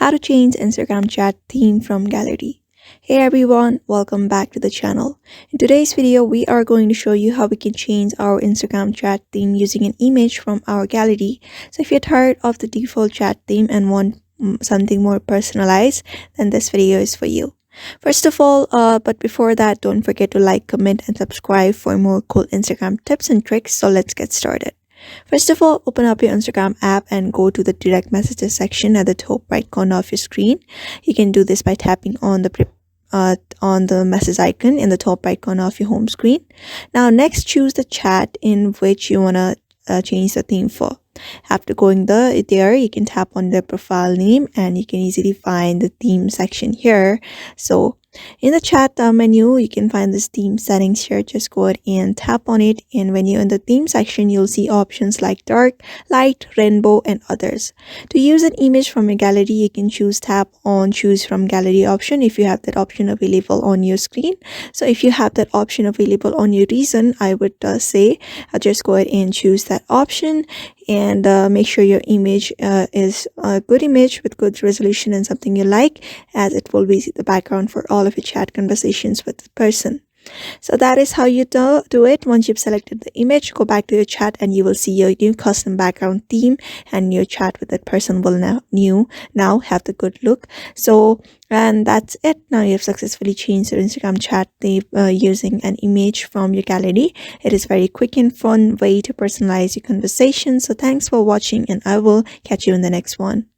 How to change Instagram chat theme from gallery. Hey everyone, welcome back to the channel. In today's video, we are going to show you how we can change our Instagram chat theme using an image from our gallery. So if you're tired of the default chat theme and want something more personalized, then this video is for you. First of all, but before that, don't forget to like, comment, and subscribe for more cool Instagram tips and tricks. So let's get started. First of all, open up your Instagram app and go to the direct messages section at the top right corner of your screen. You can do this by tapping on the message icon in the top right corner of your home screen. Now next, choose the chat in which you want to change the theme for. After going there, you can tap on the profile name and you can easily find the theme section here. So in the chat menu, you can find this theme settings here. Just go ahead and tap on it, and when you're in the theme section, you'll see options like dark, light, rainbow, and others. To use an image from your gallery, you can tap on choose from gallery option if you have that option available on your screen. So if you have that option available on your region, I would say just go ahead and choose that option, and make sure your image is a good image with good resolution and something you like, as it will be the background for all of your chat conversations with the person. So that is how you do it. Once you've selected the image, go back to your chat and you will see your new custom background theme, and your chat with that person will now have the good look. And that's it. Now you have successfully changed your Instagram chat theme using an image from your gallery. It is very quick and fun way to personalize your conversation. So thanks for watching, and I will catch you in the next one.